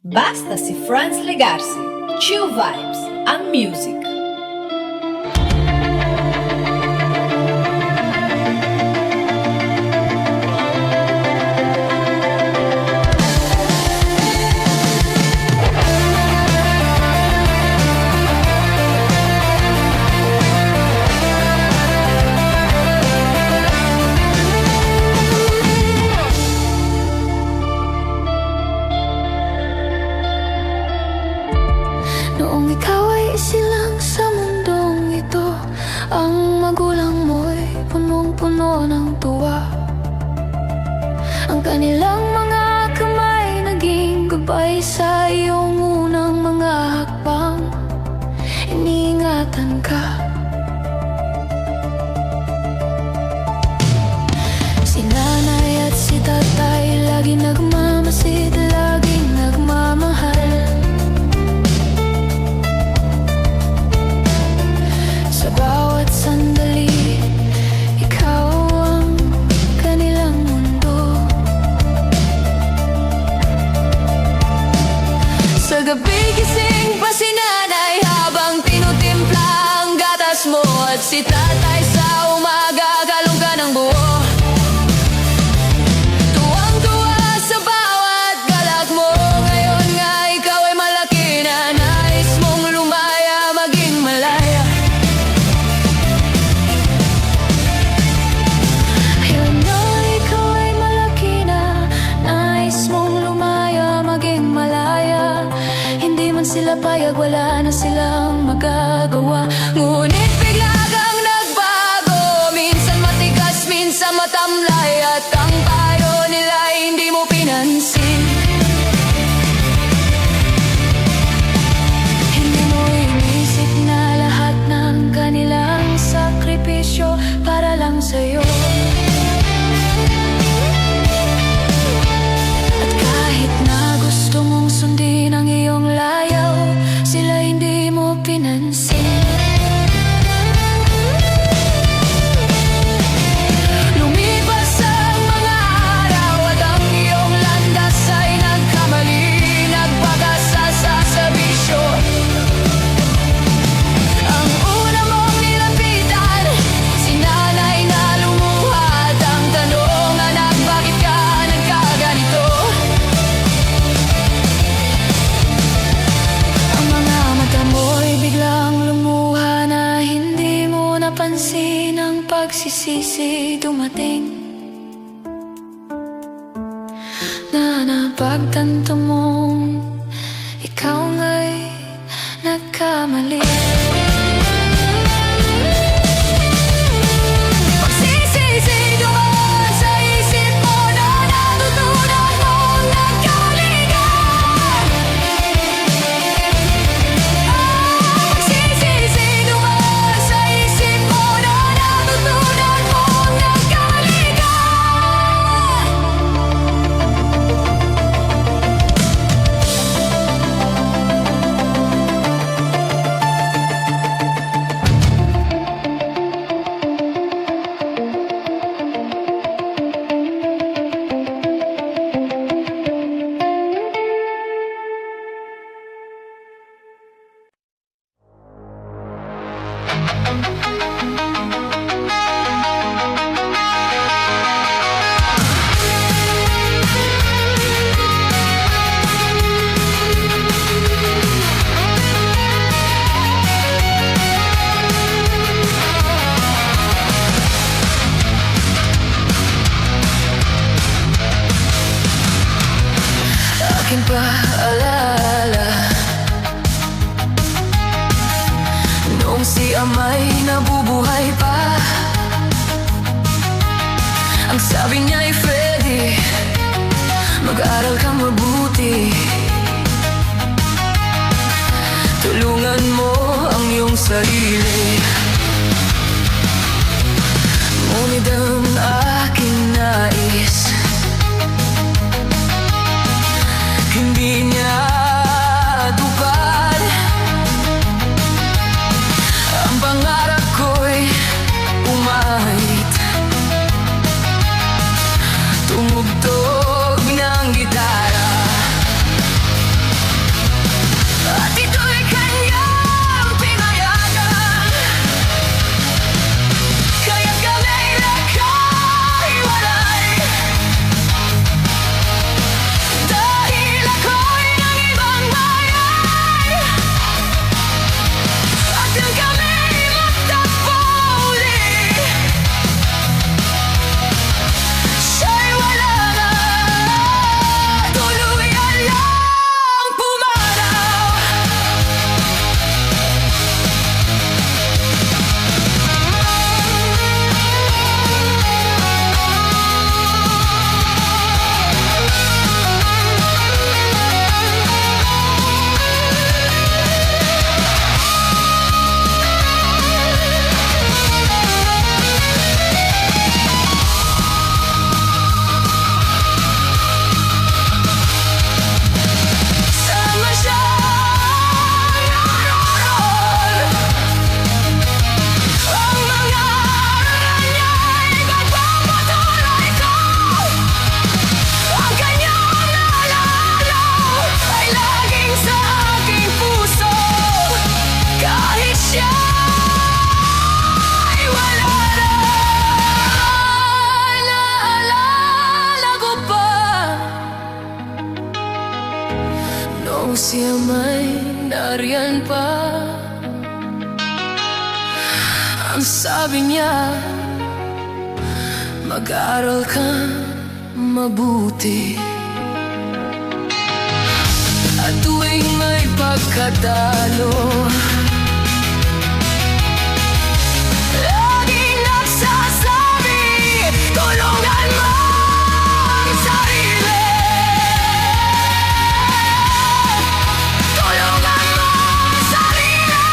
Basta si Franz legarsi. Chill Vibes, ang music. Noong ikaw ay isilang sa mundong ito, ang magulang mo'y punong-puno ng tuwa. Ang kanilang mga kamay naging gabay sa iyong unang mga hakbang. Iniingatan ka. Si nanay at si tatay lagi nagmamasid, laging nagmamahal. Sa bawat sandali, ikaw ang kanilang mundo. Sa gabi gising pa si nanay habang tinutimpla ang gatas mo, at si tatay sa umaga kalungga ng buo. Tuwang-tuwa sa bawat galak mo. Ngayon nga ikaw ay malaki na, nais mong lumaya, maging malaya. Ngayon nga ikaw ay malaki na, nais mong lumaya, maging malaya. Hindi man sila payag, wala na silang magagawa. Ngunit bigla kang nagbago, minsan matigas, minsan matamlay, at ang payo nila hindi mo pinansin. Hindi mo inisip na lahat ng kanilang sakripisyo para lang sa'yo. At kahit na gusto mong sundin ang iyong layaw, sila hindi mo pinansin. Lumipas ang mga araw at ang iyong landas ay nagkamali, nagpag-asasa sa bisyo. Ang una mong nilapitan, si nanay na lumuha, at ang tanong, anak, bakit ka nagkaganito? Ang mga mata mo'y biglang lumuha na hindi mo napansin ang pagsisisi dumating. Na napagtanto mong ikaw nga'y nagkamali. Pagsisisi doon sa isip mo na natutunan mong nagkaligaw. Pagsisisi doon sa isip mo na natutunan mong nagkaligaw. Aking paalala, noong si ama'y nabubuhay pa, ang sabi niya'y Freddy, mag-aral kang mabuti, tulungan mo ang iyong sarili. Ngunit ang aking nais, hindi niya tupad. Ang pangarap ko'y umahit, tumugtog ng gitara. kung siya may nariyan pa. Ang sabi niya, mag-aaral ka mabuti, at tuwing may pagkatalo, laging nagsasabi, tulungan mo ang sarili. Tulungan mo ang sarili.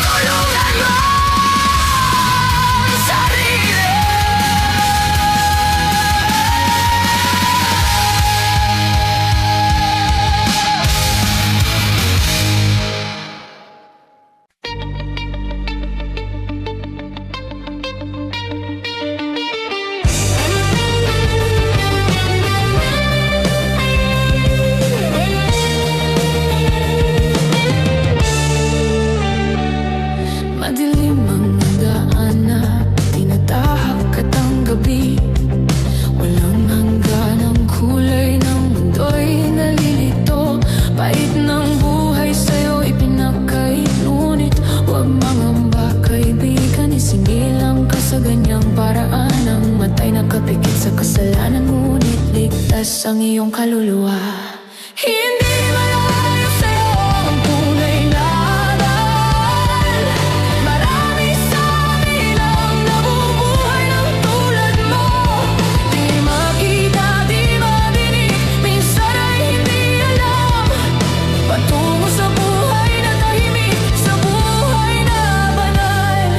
Tulungan mo ang sarili. Madilim ang daan na tinatahak at ang gabi, walang hangganang kulay ng mundo'y nalilito. Pait ng buhay sa'yo ipinakait, ngunit huwag mangamba kaibigan, isinilang ka sa ganyang paraan. Ang matay nakapikit sa kasalanan, ngunit ligtas ang iyong kaluluwa. Hindi malayo sa'yo ang tunay na aral. Marami sa amin ang nabubuhay ng tulad mo. Di makita, di madinig, minsan ay hindi alam. Patungo sa buhay na tahimik, sa buhay na banal.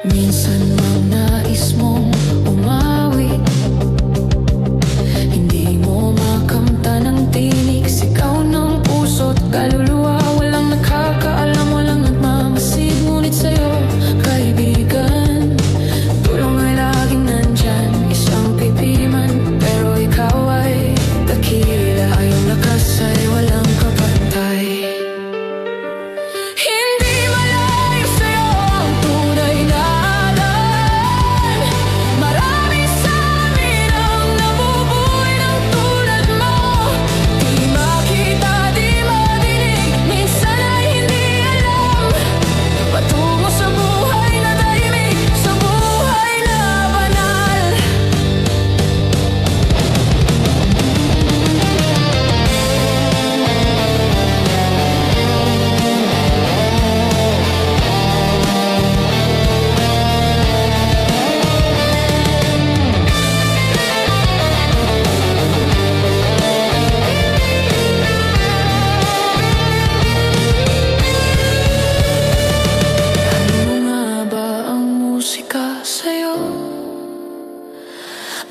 Minsan mang nais mong umawi, hindi mo makamtan ng tinig, sigaw ng puso't kaluluwa. Walang nakakaalam, walang nagmamasid, ngunit sa'yo, kaibigan, tulong ay laging nandyan. Isang pipiman, pero ikaw ay dakila, iyong lakas ay walang kapantay. Hindi malayo sa'yo ang tunay na aral. Marami sa amin ang nabubuhay ng tulad mo. Di makita, di madinig, minsan ay hindi alam. Patungo sa buhay na tahimik, sa buhay na banal. Ano nga ba ang musika sa'yo?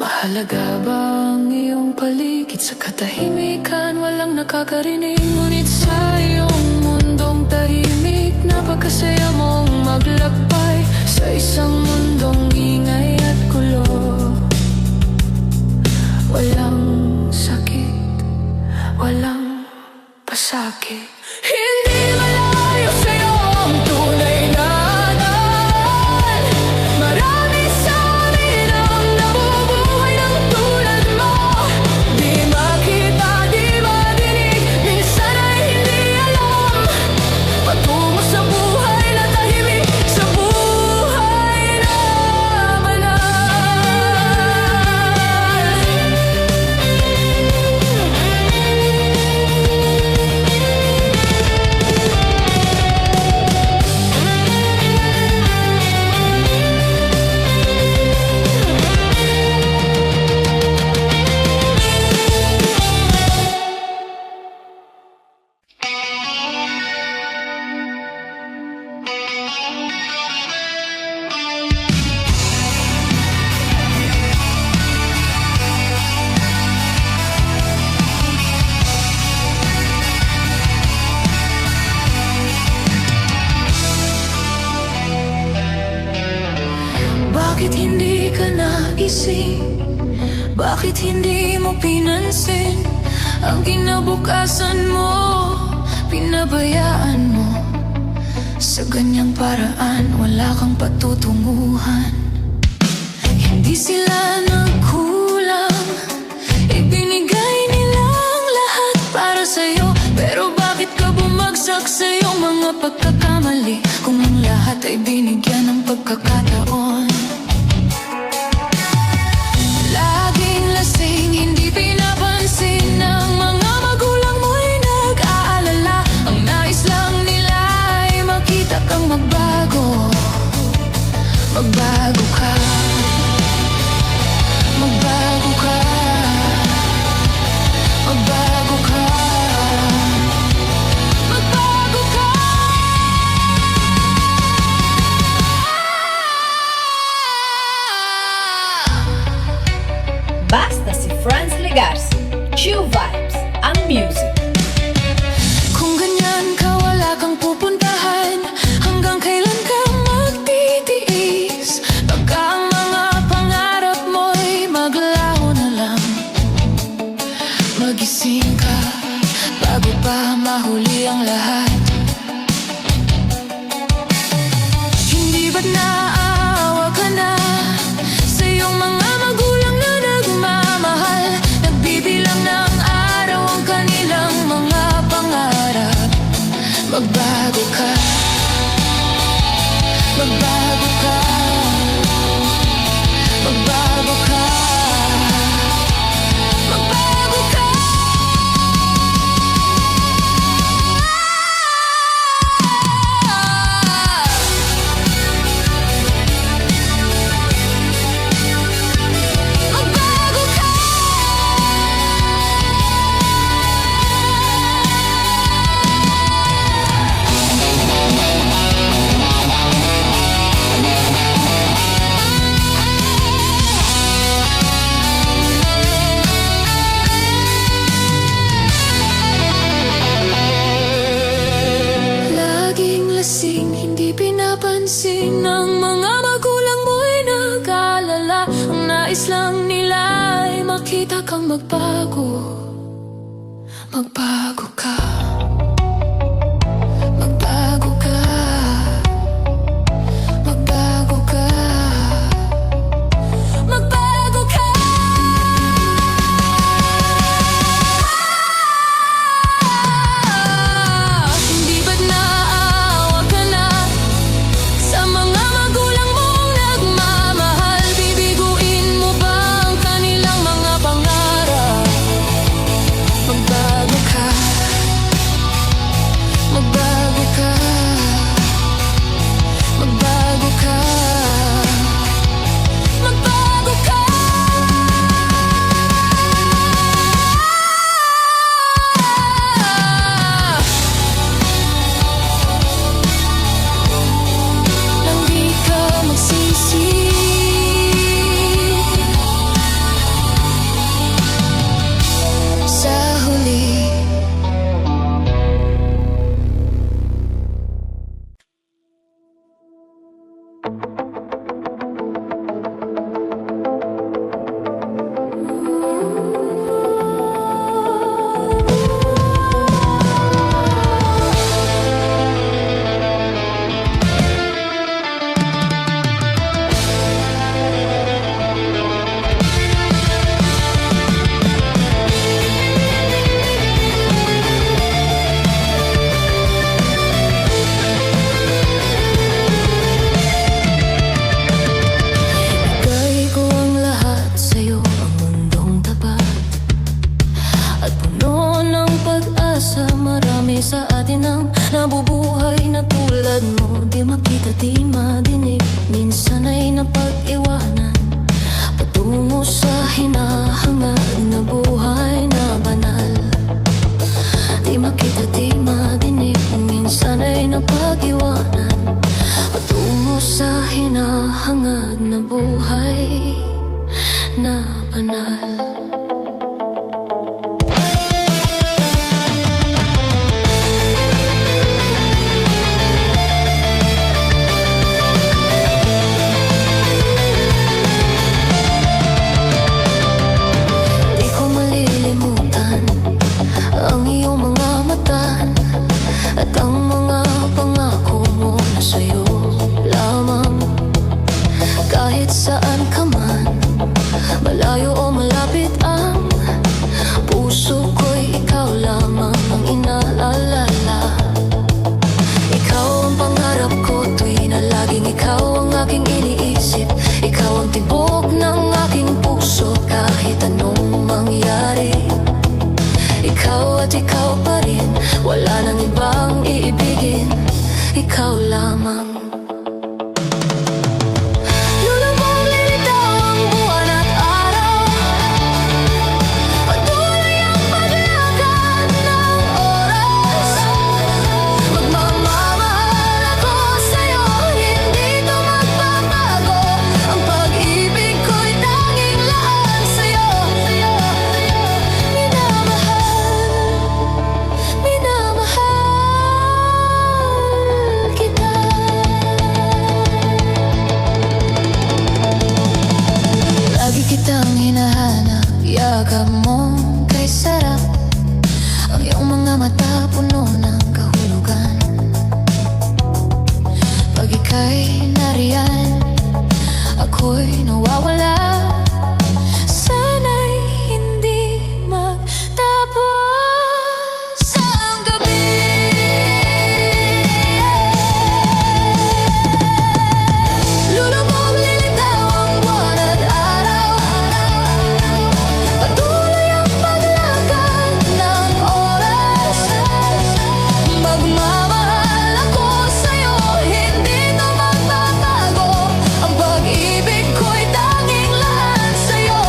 Mahalaga ba ang iyong paligid? Sa katahimikan walang nakakarinig, ngunit sa iyong mundong tahimik, napakasaya mong maglakbay sa isang mundong ingay at gulo. Walang sakit, walang pasakit. Hindi malayo sa'yo ang tunay na aral. Marami sa amin ang nabubuhay ng tulad mo. Di makita, di madinig, minsan ay hindi alam. Patungo sa buhay na tahimik, sa buhay na banal. Bakit hindi ka nagising? Bakit hindi mo pinansin ang kinabukasan mo? Pinabayaan mo. Sa ganyang paraan, wala kang patutunguhan. Hindi Di sila nagkulang, ibinigay nilang lahat para sa'yo. Pero bakit ka bumagsak sa iyong mga pagkakamali, kung ang lahat ay binigyan ng pagkakataon? Laging lasing, hindi pinapansin ng mga magulang mo'y nag-aalala. Ang nais lang nila ay makita kang magbago. Magbago ka, magbago ka, magbago ka, magbago ka. Basta si Franz Legarci. Chill Vibes, ang music. Kung ganyan ka, wala kang pupuntahan. Hanggang kailan ka magtitiis? Baka ang mga pangarap mo'y maglaho na lang. Magising ka bago pa mahuli ang lahat. Hindi ba't naaawa ka na sa iyong mga magulang na nagmamahal? Nagbibilang ng araw ang kanilang mga pangarap. Magbago ka, magbago ka, magbago ka, magbago ka. Magbago ka. Laging lasing, hindi pinapansin ng mga magulang mo'y nag-aalala. Ang nais lang nila ay makita kang magbago. Magbago ka, magbago ka, magbago ka, magbago ka. Hindi ba't naaawa ka na sa mga magulang mong nagmamahal? Bibiguin mo ba ang kanilang mga pangarap? Magbago ka, magbago ka, magbago ka, magbago ka. Nang di ka magsisi sa huli. Ibigay ko ang lahat sa'yo, ang mundong tapat at puno ng pag-asa. Marami sa atin ang nabubuhay na tulad mo. Di makita, di madinig, minsan ay napag-iwanan. Patungo sa hinahangad na buhay na banal. Di makita, di madinig, minsan ay napag-iwanan. Patungo sa hinahangad na buhay na banal. Di ko malilimutan ang iyong mga mata at ang mga pangako mo na sa'yo lamang. Kahit saan ka man, yakap mo kay sarap. Ang iyong mga mata puno ng kahulugan. Pag ika'y nariyan, ako'y nawawala. Sana'y hindi magtapos ang gabi. Lulubog, lilitaw ang buwan at araw. Patuloy ang paglakad ng oras. Magmamahal ako sa'yo, hindi na magbabago. Ang pag-ibig ko'y tanging lahat sa'yo.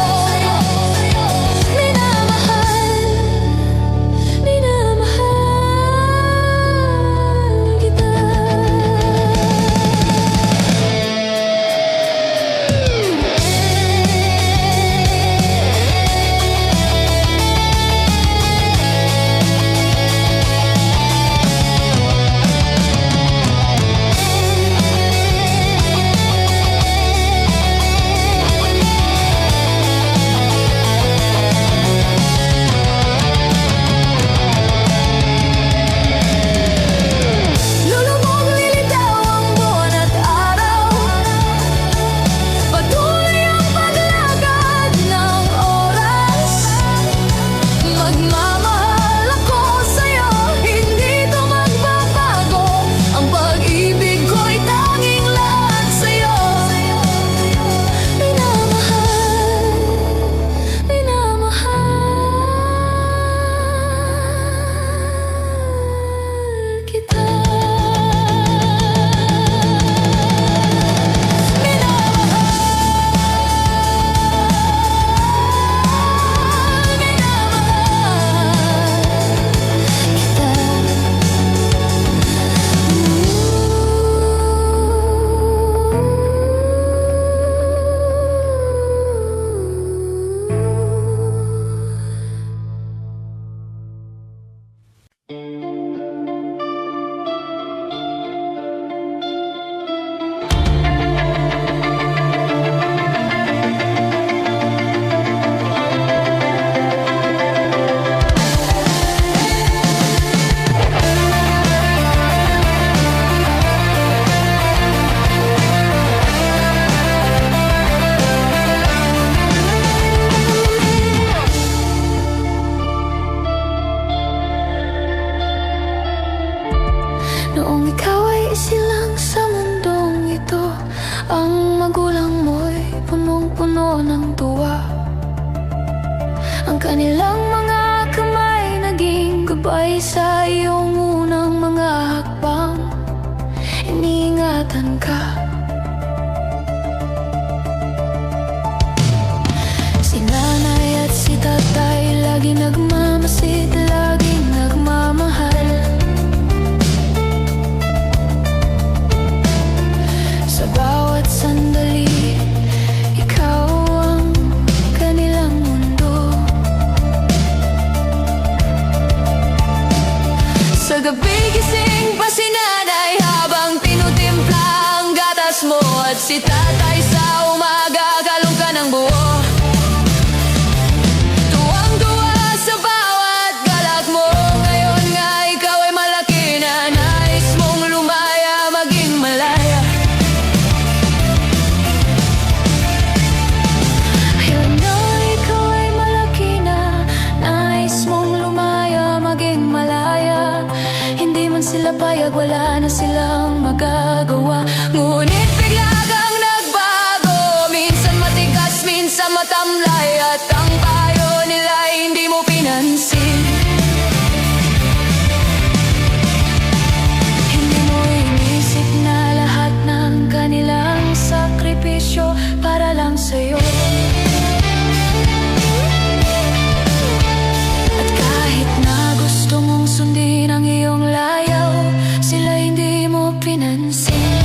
Minamahal, minamahal kita. Lulubog, lilitaw ang buwan at araw. Patuloy ang paglakad ng oras. Magmamahal ako sa'yo, hindi to magbabago. Ang pag-ibig ko'y tanging lahat sa'yo. Minamahal, minamahal kita. Noong ikaw ay isilang sa mundong ito, ang magulang mo'y punong-puno ng tuwa. Ang kanilang mga kamay naging gabay sa iyong unang mga hakbang. Iniingatan ka. Si nanay at si tatay lagi nagmamasid, laging nagmamahal. Sa bawat sandali, ikaw ang kanilang mundo. Sa gabi gising pa si nanay habang tinutimpla ang gatas mo. At si tatay sa umaga galong ka ng buo. Tuwang-tuwa sa bawat galak mo. Ngayon nga ikaw ay malaki na, nais mong lumaya, maging malaya. Ngayon nga ikaw ay malaki na, nais mong lumaya, maging malaya. Hindi man sila payag, wala na silang magagawa. Ngunit bigla kang nagbago. Minsan matigas, minsan matamlay. At ang payo nila hindi mo pinansin. Hindi mo inisip na lahat ng kanilang sakripisyo para lang sa'yo. At kahit na gusto mong sundin ang iyong layaw, sila hindi mo pinansin.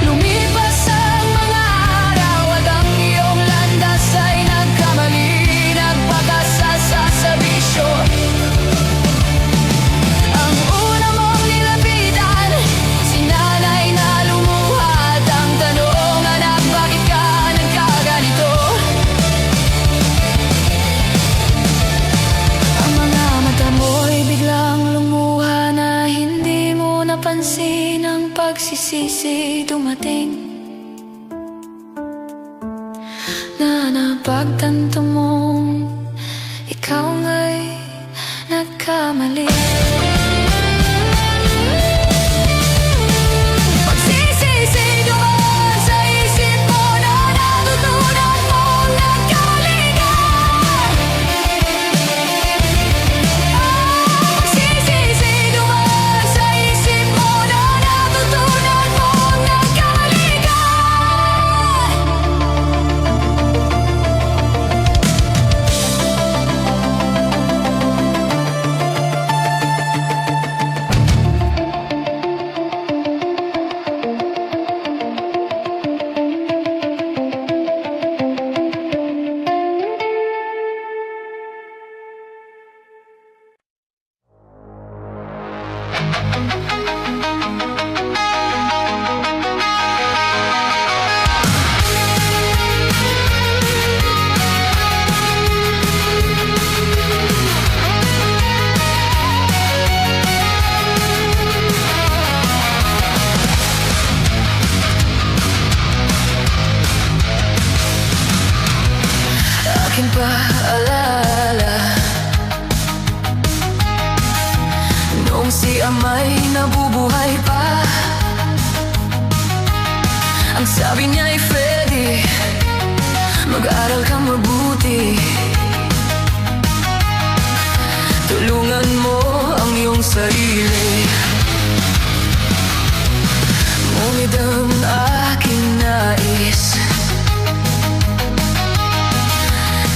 Lumipas ang mga pagsisisi dumating na napagtanto mong ikaw nga'y nagkamali. Pagsisisi doon sa isip mo na natutunan mong nagkaligaw. Pagsisisi doon sa isip mo na natutunan mong nagkaligaw. Aking paalala noong si ama'y nabubuhay pa. Ang sabi niya'y Freddy, mag-aral kang mabuti. Tulungan mo ang iyong sarili. Ngunit ang aking nais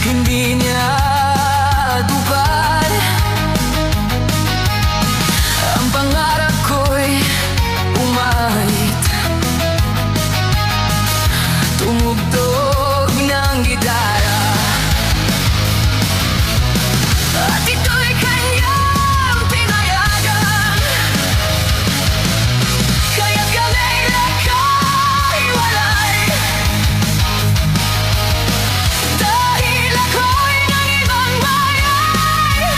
hindi niya tupad. Ang pangarap ko'y umahit, tumugtog ng gitara, at ito'y kanyang pinayagan. Kaya't kami nagkahiwalay, dahil ako'y ng ibang bayan.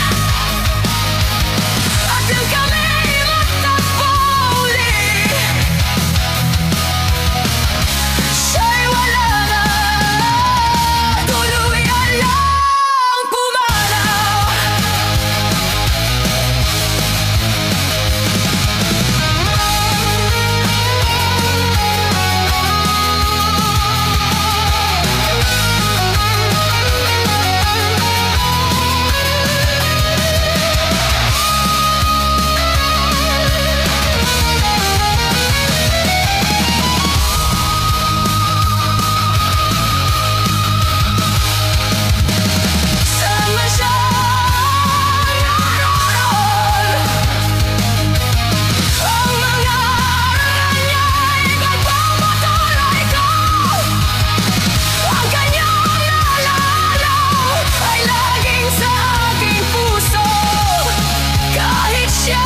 At nang kami magtagpo uli, siya'y wala na, tuluyan lang pumanaw. Saan man siya naroon, ang mga aral niya'y nagpapatuloy ko. Ang kanyang nalalaw ay laging sa aking puso, kahit siya'y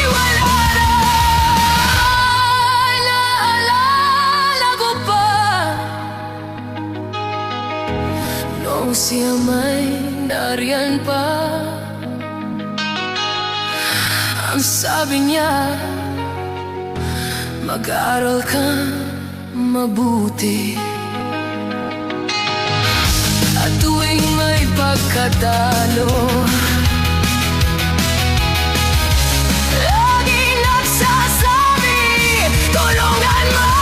wala na. Naalala ko pa noong siya may nariyan pa. Ang sabi niya, mag-aral kang mabuti. At tuwing may pagkatalo, lagi nagsasabi, tulungan mo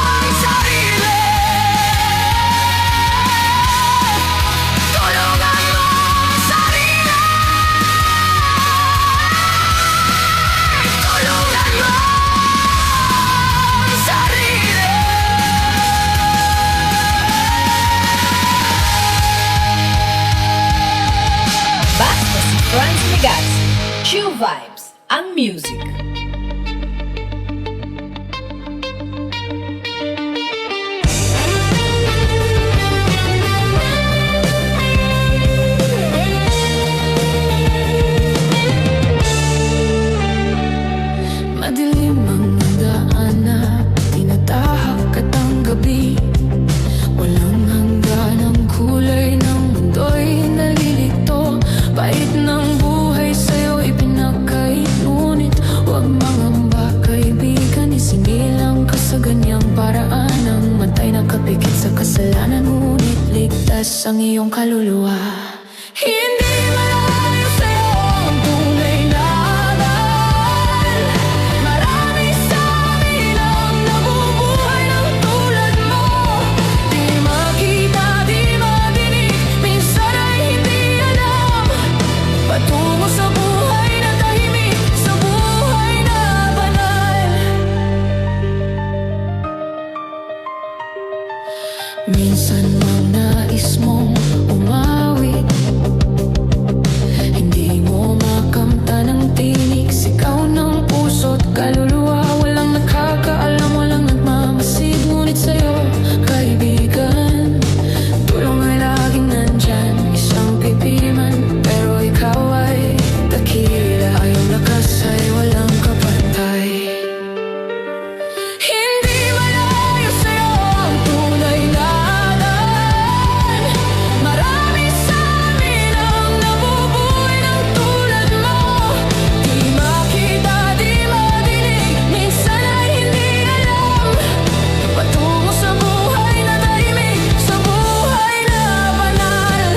ang sarili. Tulungan mo ang sarili. Tulungan mo ang sarili. Basta si Franz Legarci. Chill Vibes, ang music. Madilim ang daanan, tinatahak at ang gabi. Walang hanggan ang kulay ng mundo'y nalilito. Pait ng buhay sa'yo ipinagkait, ngunit huwag sa ganyang paraan ang matay nakapikit sa kasalanan, ngunit ligtas ang iyong kaluluwa. Hindi malayo sa'yo ang tunay na aral. Marami sa amin ang nabubuhay ng tulad mo. Di makita, di madinig, minsan ay hindi alam. Patungo sa buhay na tahimik, sa buhay na banal. Minsan mang nais mong umawit, hindi mo makamtan ng tinig, sigaw ng puso't kaluluwa. Walang nakakaalam, walang nagmamasid, ngunit sa'yo, kaibigan, tulong ay laging nandyan. Isang pipiman, pero ikaw ay dakila. Ayong lakas ay walang kapantay. Hindi malayo sa'yo ang tunay na aral. Marami sa amin ang nabubuhay ng tulad mo. Di makita, di madinig, minsan ay hindi alam. Patungo sa buhay na tahimik, sa buhay na banal.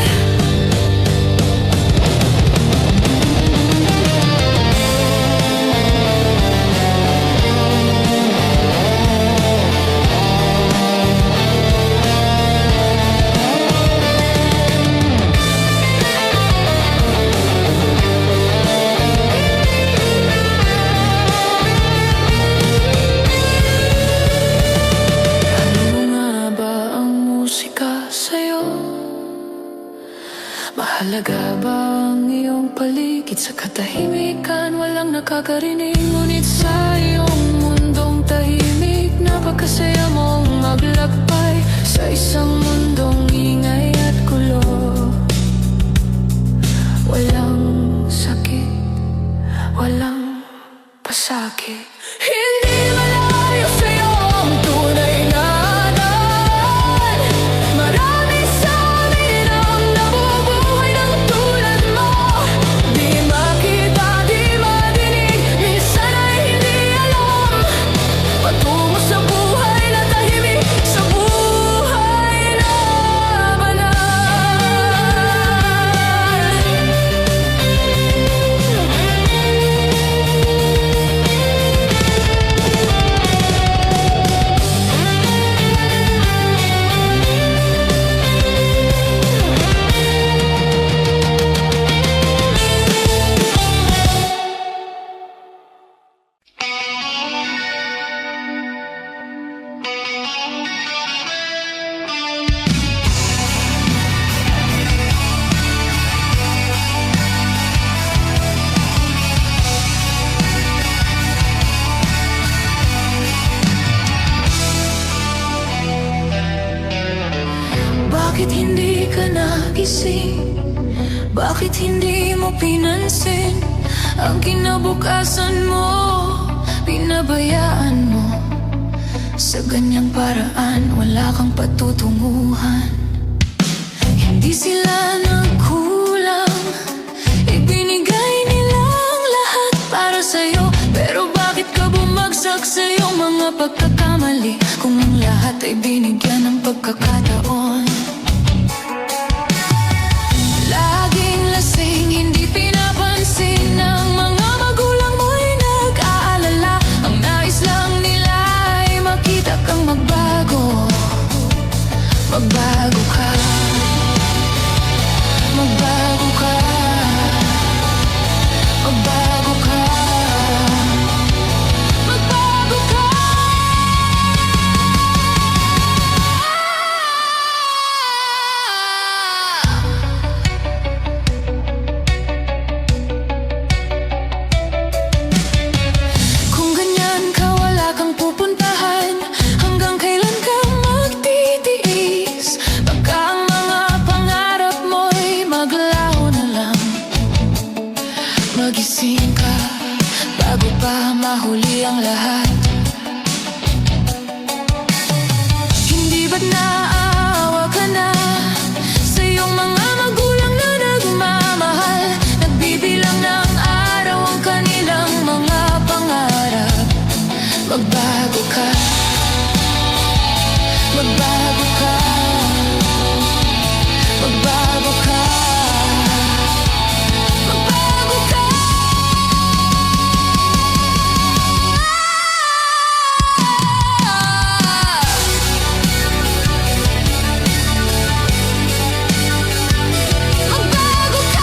Ano nga ba ang musika sa'yo? Mahalaga ba ang iyong paligid? Sa katahimikan walang nakakarinig, ngunit sa iyong mundong tahimik, napakasaya mong maglakbay sa isang mundong ingay at gulo. Walang sakit, walang pasakit. Hindi malayo sa'yo ang tunay na aral. Marami sa amin ang nabubuhay ng tulad mo. Di makita, di madinig, minsan ay hindi alam. Patungo sa buhay na tahimik, sa buhay na banal. Bakit hindi ka nagising? Bakit hindi mo pinansin ang kinabukasan mo? Pinabayaan mo. Sa ganyang paraan, wala kang patutunguhan. Hindi sila nagkulang, ibinigay nilang lahat para sa'yo. Pero bakit ka bumagsak sa iyong mga pagkakamali, kung ang lahat ay binigyan ng pagkakataon? Laging lasing, hindi pinapansin ng mga magulang mo'y nag-aalala. Ang nais lang nila ay makita kang magbago. Magbago ka, magbago ka, magbago ka, magbago ka. Kung ganyan ka, wala kang pupuntahan. Hanggang kailan ka magtitiis? Baka ang mga pangarap mo'y maglaho na lang. Magising ka bago pa mahuli ang lahat. Hindi ba't naaawa ka na sa iyong mga magulang na nagmamahal? Nagbibilang ng araw ang kanilang mga pangarap. Magbago ka, Magbago ka, magbago ka, magbago ka. Magbago ka.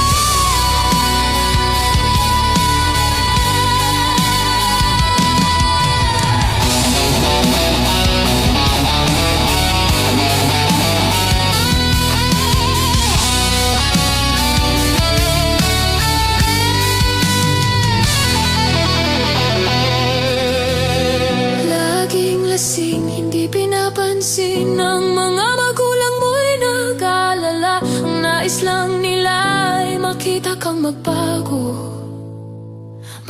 Laging lasing, hindi pinapansin ng mga magulang mo'y nag-aalala. Ang nais lang nila ay makita kang magbago.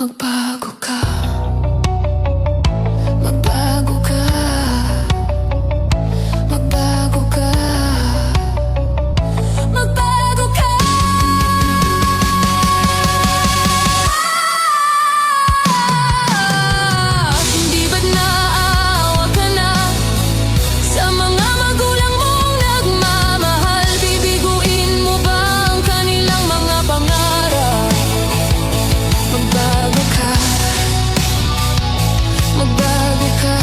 Magbago ka, magbago ka, magbago ka, magbago ka. Hindi ba't naaawa ka na sa mga magulang mong nagmamahal? Bibiguin mo ba ang kanilang mga pangarap? Magbago ka, magbago ka,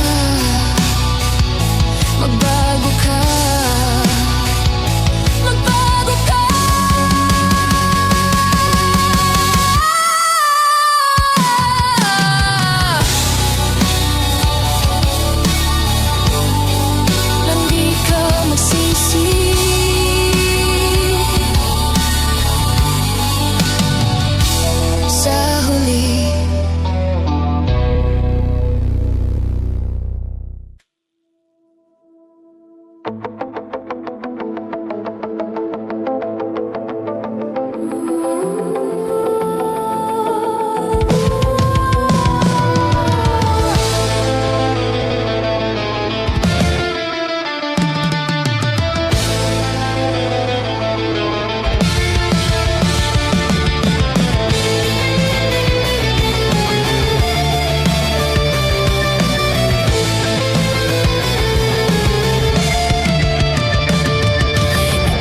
magbago ka, magbago ka. Nang di ka magsisi sa huli.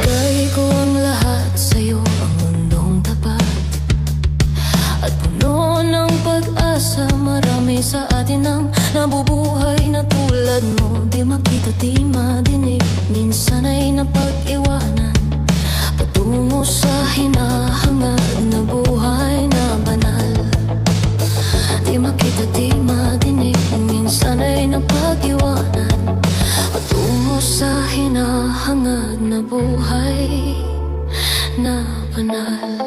Ibigay ko ang lahat sa'yo, ang mundong tapat at puno ng pag-asa. Marami sa atin ang nabubuhay na tulad mo. Di makita, di madinig, minsan ay napag-iwanan, patungo sa hinahangad na buhay na banal. Di makita, di madinig, minsan ay napag-iwanan, patungo sa hinahangad na buhay na banal.